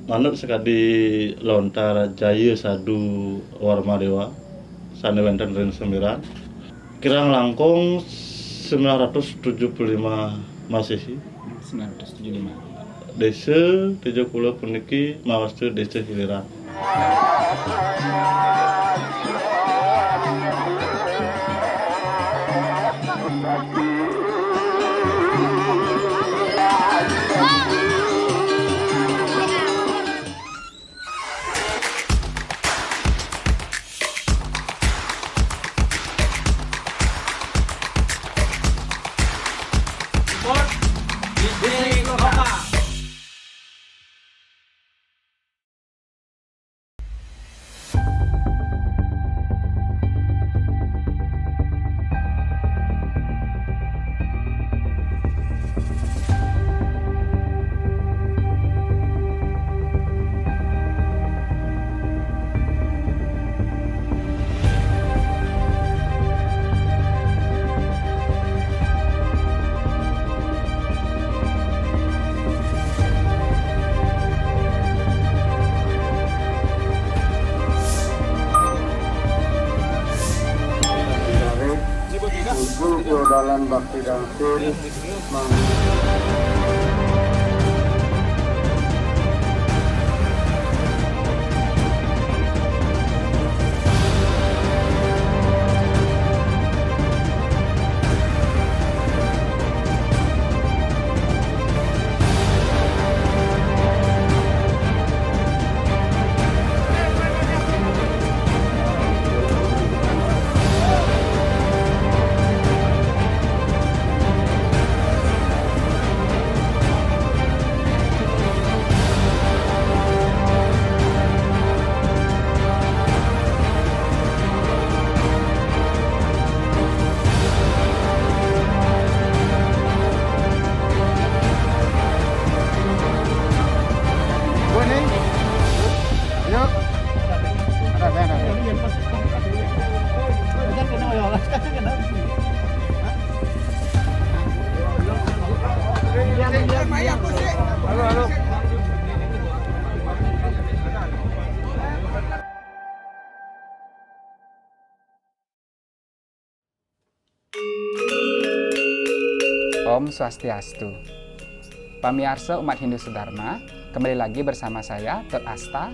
Manut sekadi lontar jaya sadu warma dewa sane wenten ring sembilan kirang langkung 975 Masehi 975. desa 70 puniki mawastu desa Hiliran. Menuju dalam bakti dangsil Om Swastiastu. Pamirsa umat Hindu Sedharma, kembali lagi bersama saya, Tot Asta,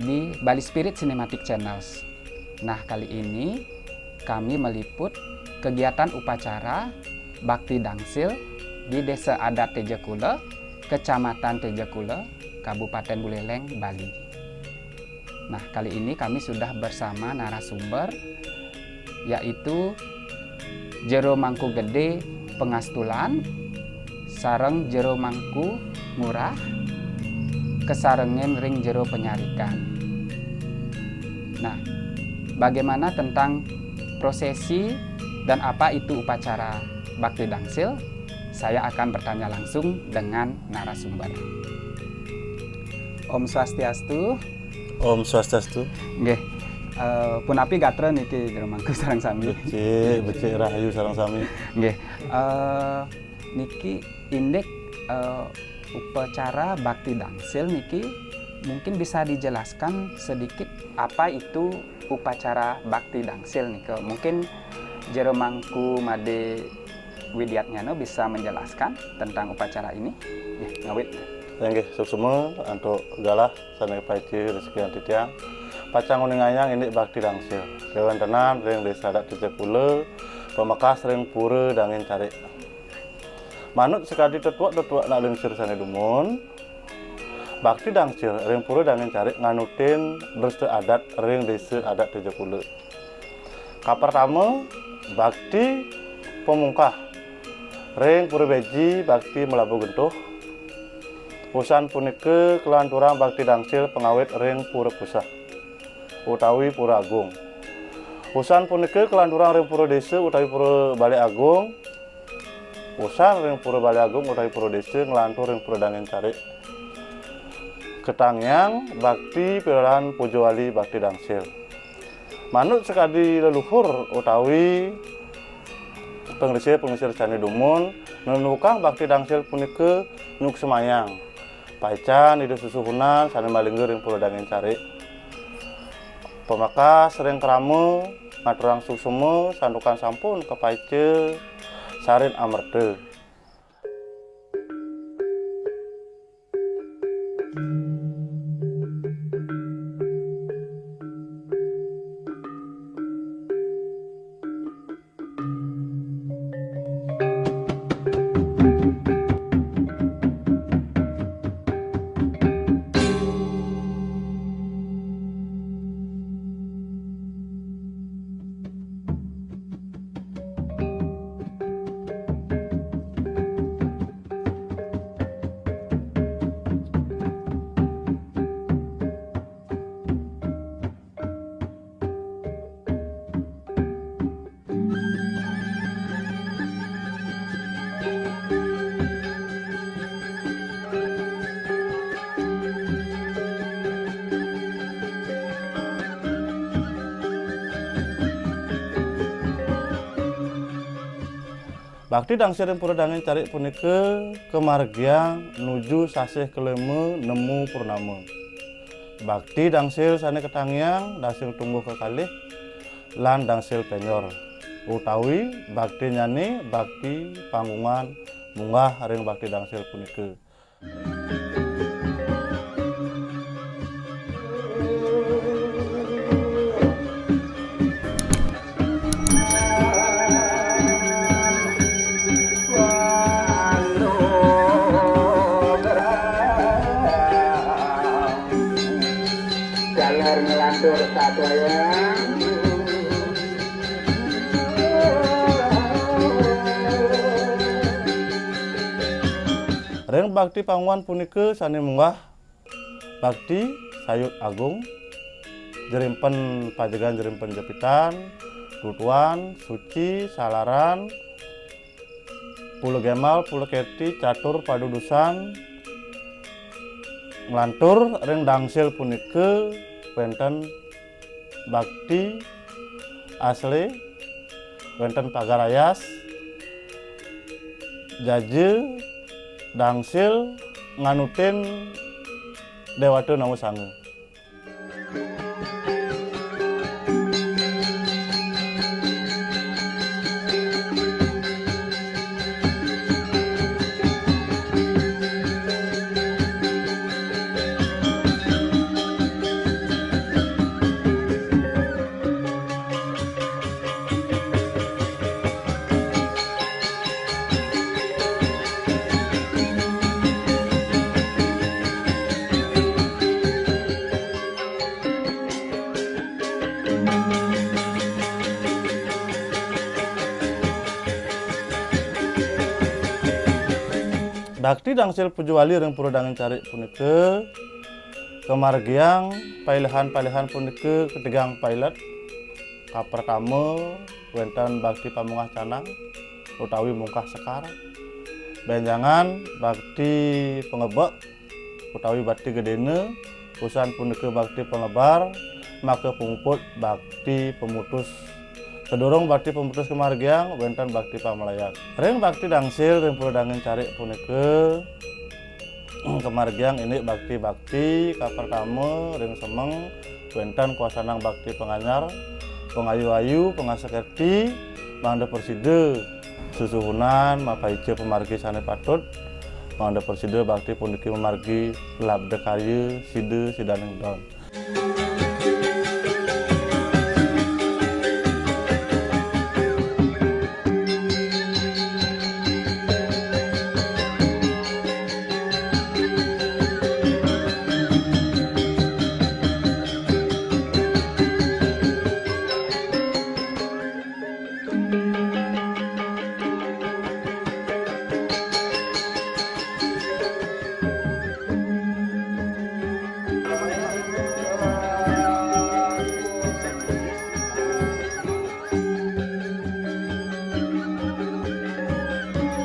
di Bali Spirit Cinematic Channels. Nah, kali ini kami meliput kegiatan upacara Bakti Dangsil di Desa Adat Tejakula, Kecamatan Tejakula, Kabupaten Buleleng, Bali. Nah, kali ini kami sudah bersama narasumber, yaitu Jero Mangku Gede Pengastulan, sareng Jero Mangku Murah, kesarengen ring Jero Penyarikan. Nah, bagaimana tentang prosesi dan apa itu upacara Bakti Dangsil? Saya akan bertanya langsung dengan narasumber. Om Swastiastu. Om Swastiastu. Nggih. Punapi gatra niki Jero Mangku sareng sami. Becik rahayu sareng sami. Nggih. Niki indek upacara Bakti Dangsil niki mungkin bisa dijelaskan sedikit apa itu upacara Bakti Dangsil niki. Mungkin Jero Mangku Made Widiatnyana bisa menjelaskan tentang upacara ini. Ngawit. Nggih, suksema antuk galah sanai paci rezeki antitiang. Pacang uningayang ini Bakti Dangsil. Kewentenan ring Desa Adat Tejakula, pemekas ring pura dangin cari. Manut sekadi tetuak nak lengsir sane dumun. Bakti Dangsil ring pura dangin cari nganutin restu adat ring Desa Adat Tejakula. Kapertama Bakti pemungkah ring pura beji Bakti Melabu Gentuh. Pusan punika kelanturang Bakti Dangsil pengawet ring pura pusah utawi Pura Agung. Pusan punika kelanturang ring pura desa utawi Pura Bali Agung. Pusan ring Pura Bali Agung utawi pura desa nglantur ring pura dangin cari. Ketangyang Bakti Pirahan Pujawali Bakti Dangsil. Manut sekadi leluhur utawi pengrisir candi dumun nenukang Bakti Dangsil punika nuk semayang. paican hidup susuhunan sane malinggur yang perlu dangin cari pemaka sering keramu ngaturang susumu sandukan sampun ke paice sarin amerde. Bakti dangsil yang pura dangin cari punike kemargiang nuju sasih kelemu nemu purnama. Bakti dangsil sane ketangiang dangsil tumbuh kekalih lan dangsil penyor. Utawi bakti nyani bakti panggungan munggah ring bakti dangsil punike. Jalar ngelantur sadaya Ring bakti panggungan punike sane munggah bakti sayut agung jerimpen pajegan jerimpen jepitan tutuan suci salaran puluh gemal puluh keti catur padudusan nglantur ring dangsil punike wenten bakti asli wenten pagarayas jaje dangsil nganutin dewatu namu sange. Bakti dangsil pujuwali ring pura dangin cari punike kemargiang pailehan punike ketigang pailet kapertama wenten bakti pamungah canang utawi mungkah sekar benjangan bakti pengebek utawi bakti gedene usan punike bakti pengebar maka pungput bakti pemutus kedorong bakti pemutus kemargiang wenten bakti pamelayak ring bakti dangsil ring pura dangin cari punike kemargiang ini bakti kapertama ring semeng wenten kuasanang bakti penganyar pengayu-ayu pengasekerti mangda perside susuhunan mapaice pemargi sane patut mangda perside bakti puniki memargi labde karya side sidaning don.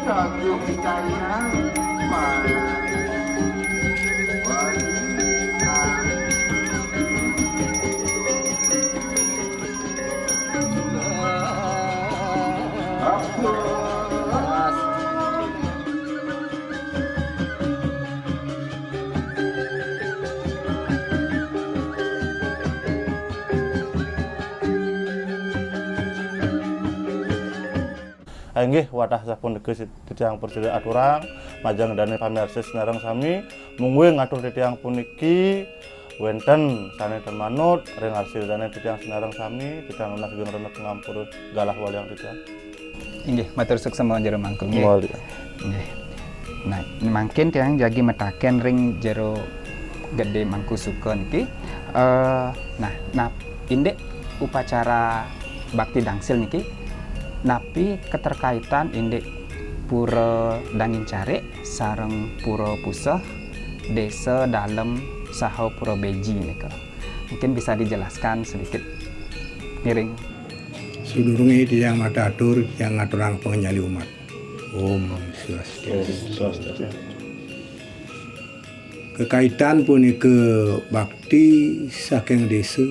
satu kitanya mana Inggih wadah sapuniki titiang persida aturang majang dane pamirsa sinareng sami mungguing ngatur titiang puniki wenten saneuten manut ring arsil dane titiang sinareng sami titiang lunas jeung renek ngampur galah waliang titiang. Inggih matur suksema jero mangku nggih. Moal. Nggih. Nah, mungkin tiang jagi metaken ring jero gede mangku suka niki. Nah, indek upacara bakti dangsil niki napi keterkaitan indek pura Dangin Care sareng pura Puseh desa dalam saha pura Beji nika. Mungkin bisa dijelaskan sedikit miring. Sedurunge tiyang mata atur yang ngaturang pengenyali umat. Om Swastiastu. Kekaitan punika bakti saking desa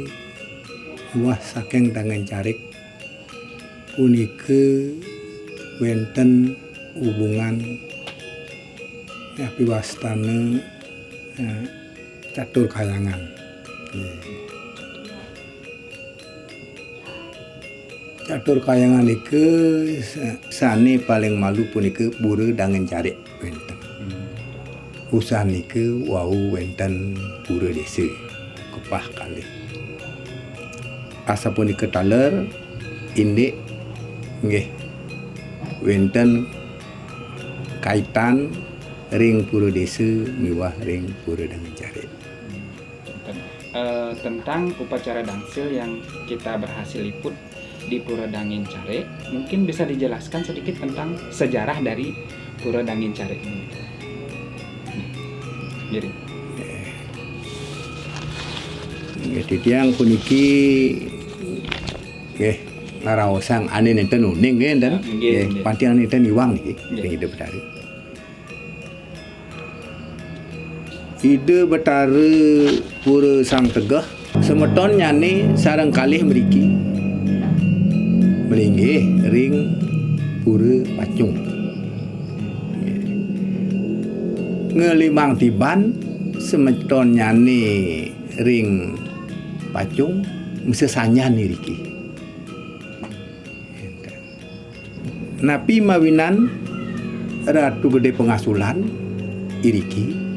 wah saking Dangin Carik punika wenten hubungan piwastana catur kayangan. Catur kayangan iku sane paling malu punika pura Dangin Carik wenten. Usah niku wau wenten pura desa kepah kalih. Asa punika taler indik nggih wenten kaitan ring pura desa miwah ring pura Dangin Carik. Tentang upacara dangsil yang kita berhasil liput di Pura Dangin Care, mungkin bisa dijelaskan sedikit tentang sejarah dari Pura Dangin Care ini. Jadi, titiang puniki nggih ngaraosang ane nenten uning nggih enten. Nggih, pantiang nenten iwang niki ing Ide Betara. Ide Betara Pura Sang Tegeh semeton nyane sareng kalih mriki melinggih ring Pura Pacung. Ngelimang tiban semeton nyane ring Pacung mesesanyan niriki. Napi mawinan Ratu Gede Pengasulan iriki.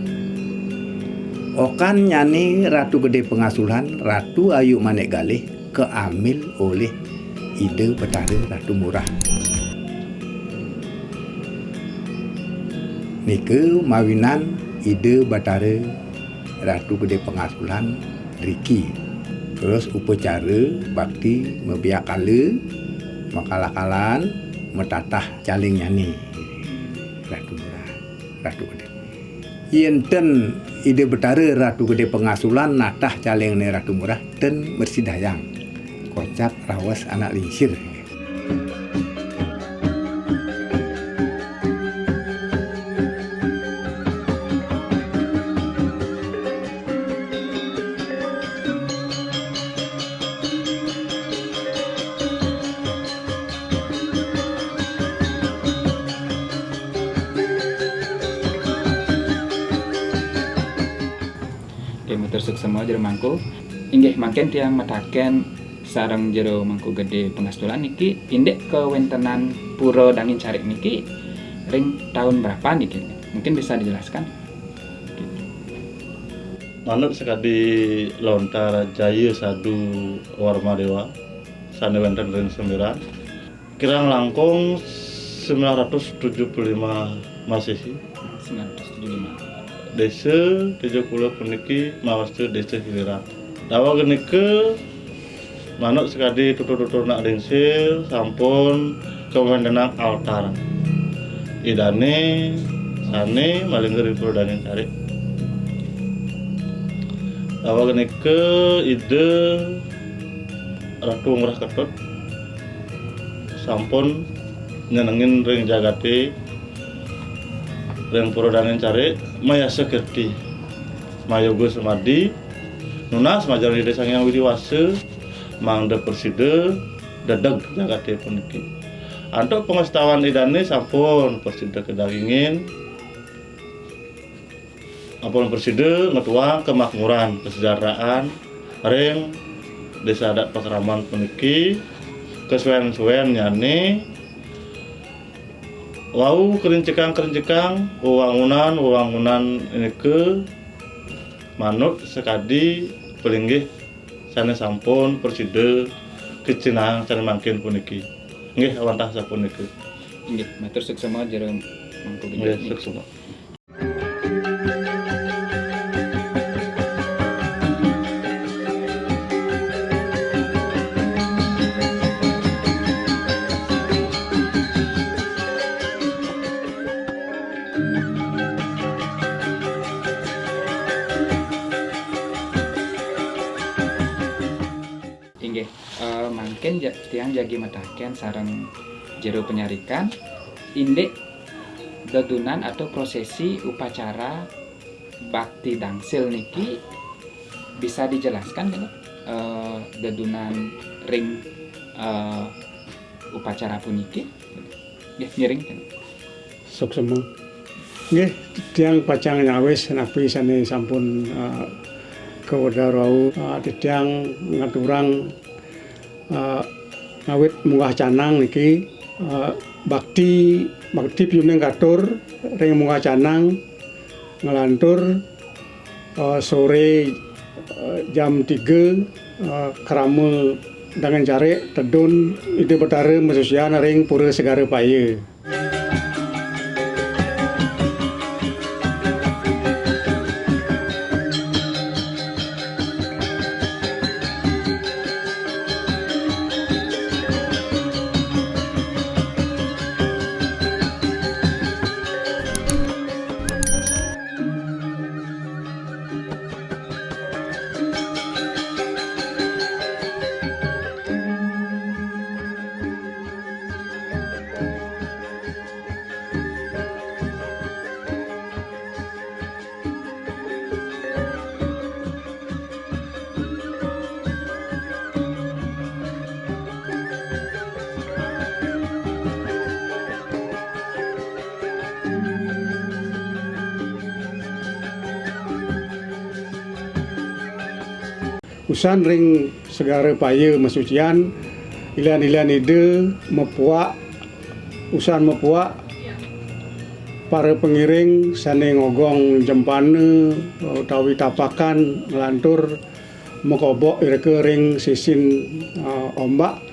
Okan nyane Ratu Gede Pengasulan Ratu Ayu Manik Galih keambil oleh Ide Betara Ratu Murah. Nike mawinan Ide Betara Ratu Gede Pengasulan riki. Terus upacara bakti mebiakala makalakalan metatah caling nyani Ratu Murah Ratu Gede. Yenten Ide Betara Ratu Gede Pengasulan natah caling ne Ratu Murah dan bersidayang kocak rawas anak lingsir. Matur suksema jero mangku. Inggih mangken tiang metaken sareng jero mangku gede pengastulan niki indek kewentenan Pura Dangin Carik niki ring tahun berapa niki? Mungkin bisa dijelaskan. Manut sekadi lontar jaya sadu warma dewa sane wenten ring 9 kirang langkung 975 Masehi 975. desa 70 puniki mawastu desa Hilirang. Dawa genike manut sekadi tutur-tutur nak dengsil sampun kewentenang altar. Idane sane maling ring Pura Dangin Carik. Dawa genike ide Ratu Murah Ketut sampun nyenengin ring jagate ring Pura Dangin Carik maya seketi mayogo semadi nunas majar di desa yang widiwase mangda persida dedeg jagate puniki. Antuk pengestawan idane sampun persida kedagingin ampun persida ngetuang kemakmuran kesejahteraan ring desa adat Pakraman puniki kesuwen-suwen nyane wau kerincekang wewangunan ini ke manut sekadi pelinggih sana sampun persida kecenang sana mangkin puniki nggih awantah sapuniki Inggih, matur suksema jero mangku nggih gede. suksema. Inggih, mangkin tiang jagi mataken sareng jero penyarikan indik dedunan atau prosesi upacara bakti dangsil niki bisa dijelaskan kan dedunan ring upacara puniki nggih nyiring kan Suksema. Nggih, tiang pacang nyawis napi sane sampun kewedarau tiang ngaturang ngawit munggah canang niki bakti piyuning katur ring munggah canang ngelantur sore jam 3 keramul dengan cari tedun ide betara mesusian ring pura segara paya. Usan ring segara paya masucian ilan ide mepuak usan mepuak para pengiring sane ngogong jempane utawi tapakan ngelantur mekobok ireke ring sisin ombak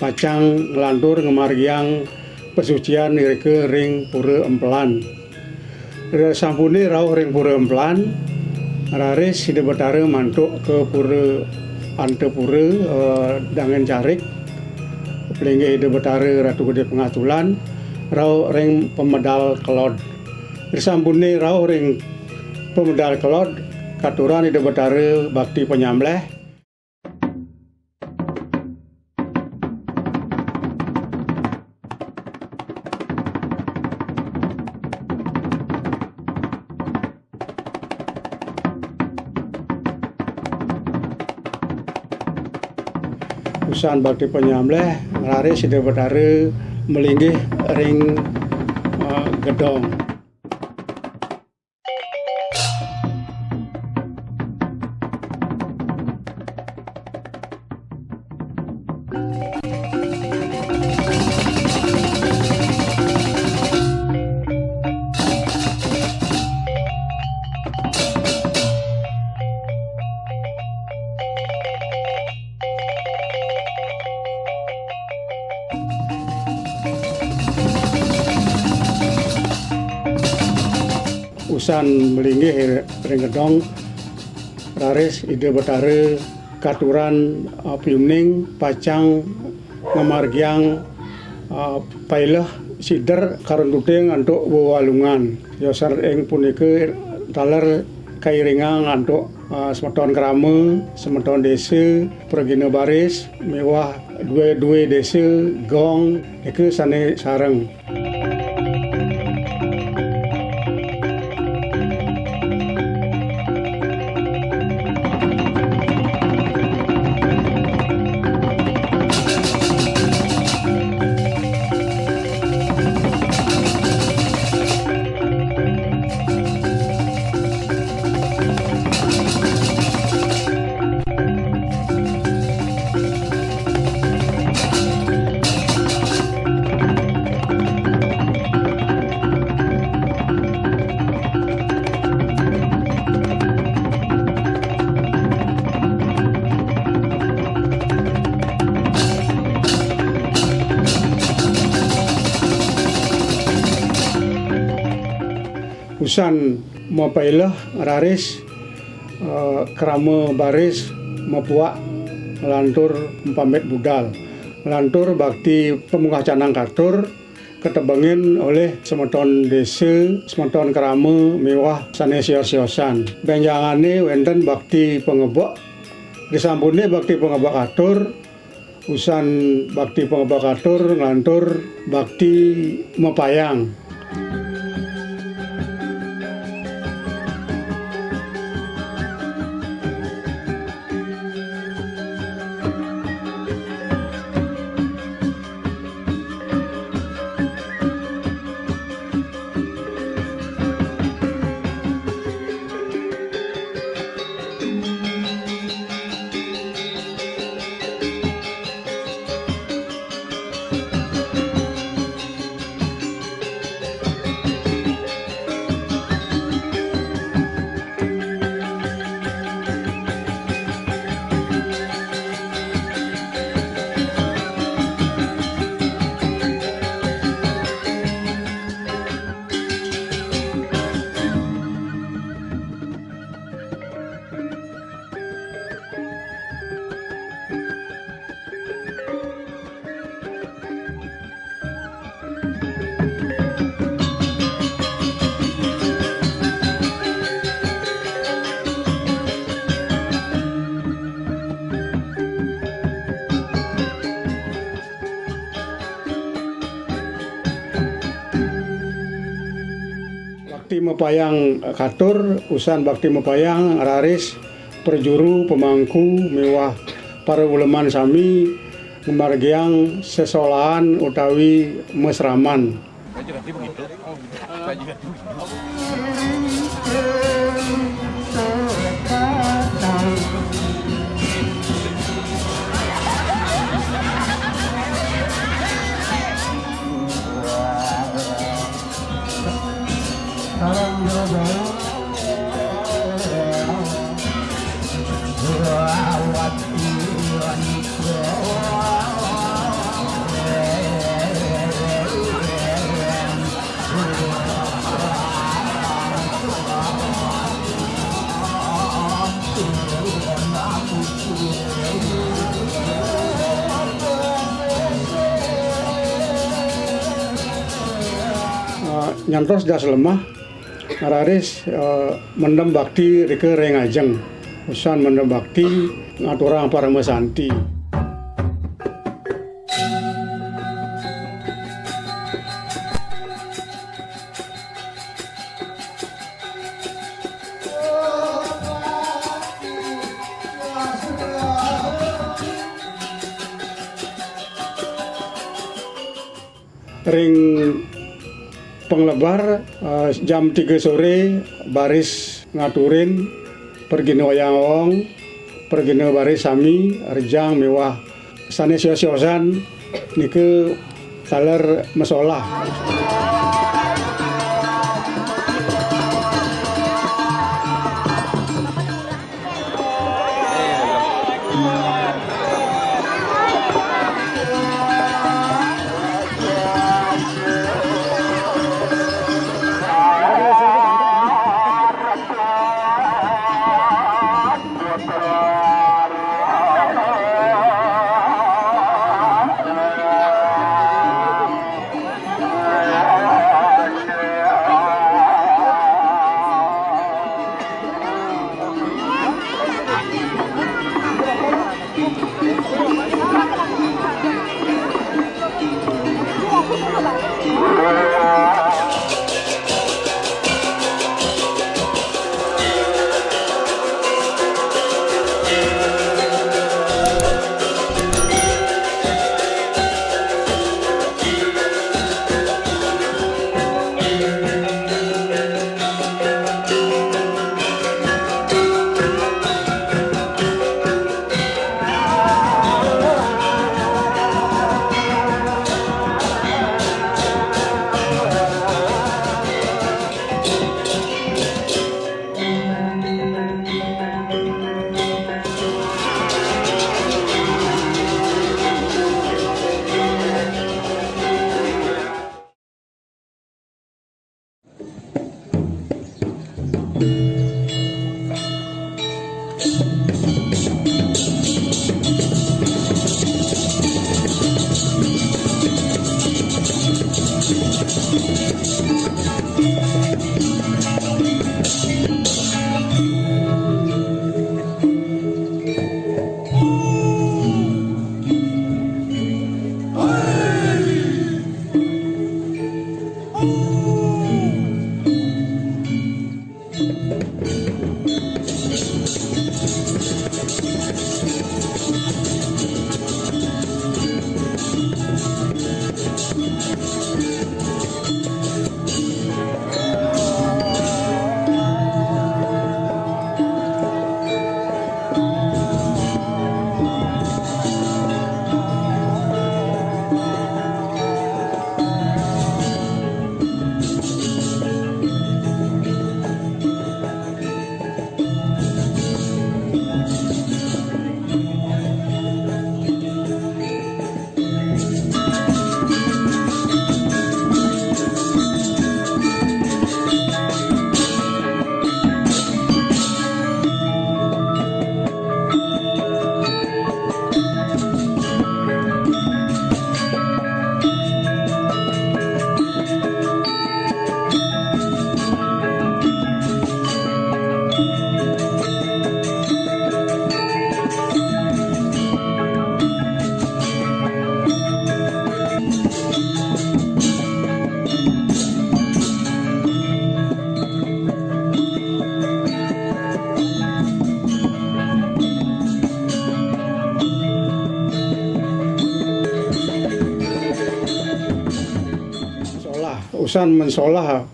pacang ngelantur ngemargiang pesucian ireke ring pura empelan sampune rauh ring pura empelan raris sida betara mantuk ke pura antepura dangan carik pelinggih ida betara Ratu Gede Pengatulan rau ring pemedal kelod sampune rau ring pemedal kelod katuran ida betara bakti penyambleh usan bakti penyambleh lari sida betara melinggih ring gedong. Usan melinggih ring gedong raris ide betara katuran piuning pacang ngamargiang pailah sider karun tuting antuk wewalungan yosar ing punika taler kairingang antuk semeton krama semeton desa pergina baris mewah dua desa gong iku sane sareng. usan mapailah raris kerama baris mapuak lantur pamet budal lantur bakti pemungkah canang katur ketebangin oleh semeton desa semeton kerama mewah sanes sios-siosan benjangane wenten bakti pengebok disampune bakti pengebok katur usan bakti pengebok katur ngelantur bakti mepayang. Bakti mepayang katur, usan bakti mepayang raris perjuru pemangku mewah para uleman sami ngemargiang sesolahan utawi mesraman. Nyantos das lemah ngararis mendem bakti rike rengajeng usan mendem bakti ngaturang para mesanti. Ring penglebar jam 3 sore baris ngaturin pergi wayang wong pergi baris sami rejang mewah sanes sios-siosan nike taler mesolah. Usan mensolah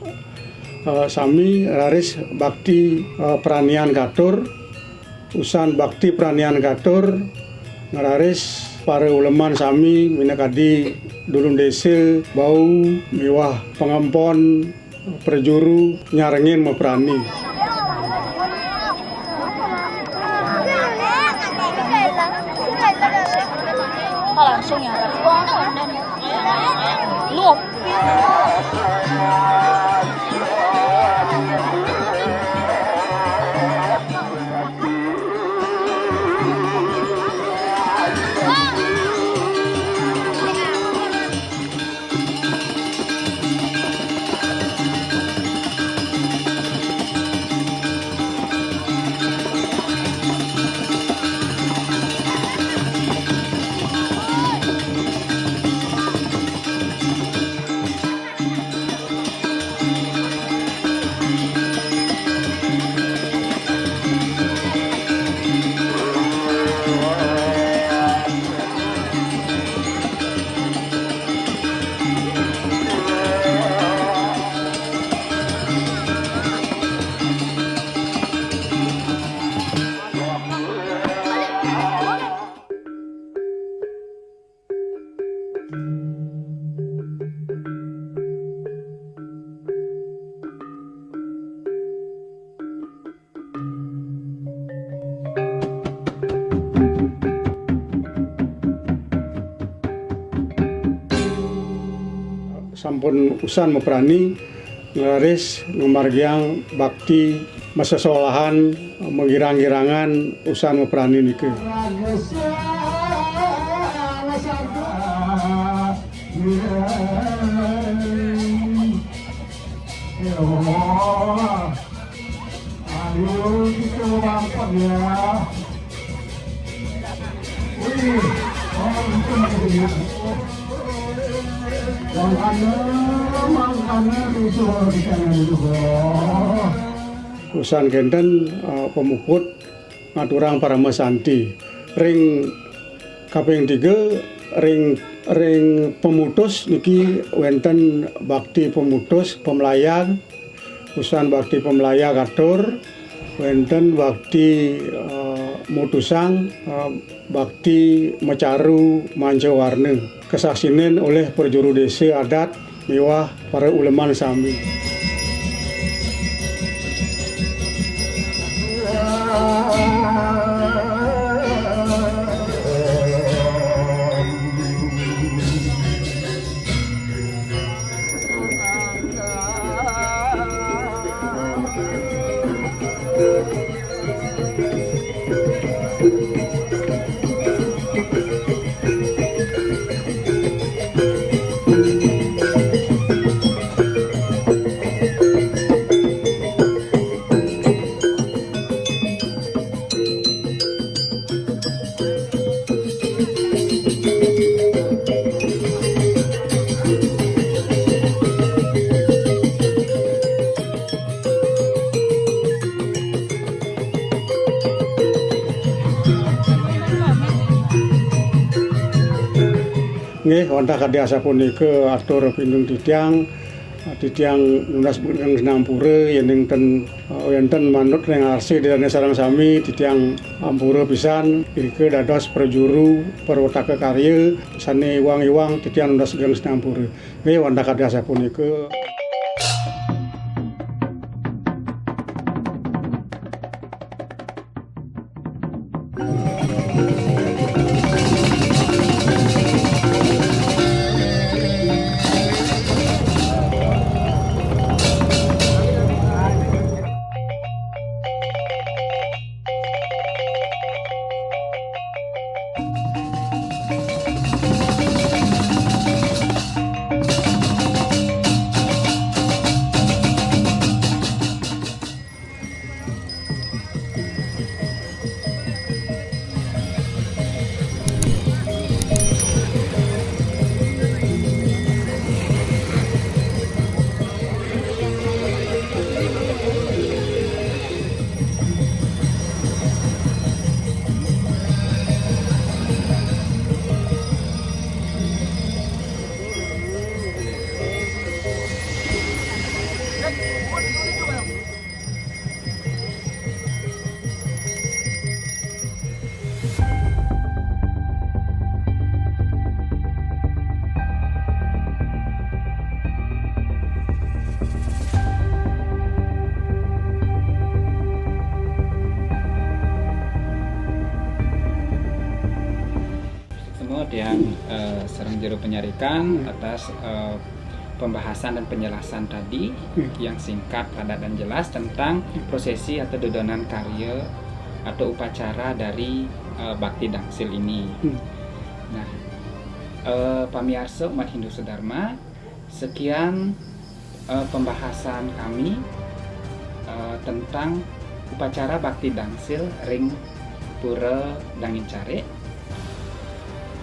sami raris bakti peranian gatur, usan bakti peranian gatur ngararis para uleman sami minakadi dulun desa bau miwah pengampon perjuru nyarengin meperani. langsung ya lup. Sampun usan meperani ngelaris ngemargiang bakti masa sekolahan menggirang-girangan usan meperani nike. Ayo kita bangkit ya. Usan kenten pemukut ngaturang para mesanti ring kaping 3 ring pemutus niki wenten bakti pemutus pemelayan usan bakti pemelayan gatur wenten bakti mutusang bakti mecaru mancawarna kesaksinen oleh perjuru desa adat miwah para uleman sami. Nggih wonten kadiasa punika atur pindung titiang nunas yang senampura yen wonten manut ring arsi dene sareng sami titiang ampura pisan iki dados perjuru perwetaka karya sane iwang-iwang titiang nunas gang senampura. Nggih wonten kadiasa punika. Yang serang jero penyarikan atas pembahasan dan penjelasan tadi yang singkat, padat dan jelas tentang prosesi atau dodonan karya atau upacara dari Bakti Dangsil ini. Nah, pamiarsa umat Hindu Sedharma, sekian pembahasan kami tentang upacara Bakti Dangsil ring Pura Dangincare.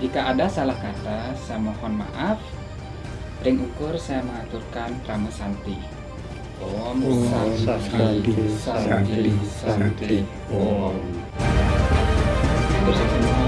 Jika ada salah kata, saya mohon maaf. Ring ukur saya mengaturkan pramesanti. Om Santi Santi Santi Om. Terus semua.